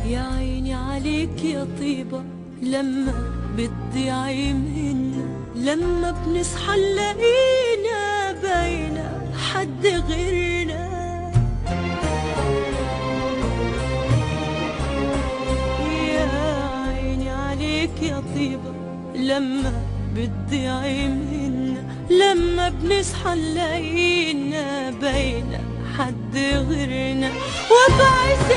يا عيني عليك يا طيبة لما بتضيعي منا، لما بنصحى نلاقينا باينة حد غيرنا. يا عيني عليك يا طيبة لما بتضيعي منا، لما بنصحى نلاقينا باينة حد غيرنا. وبعز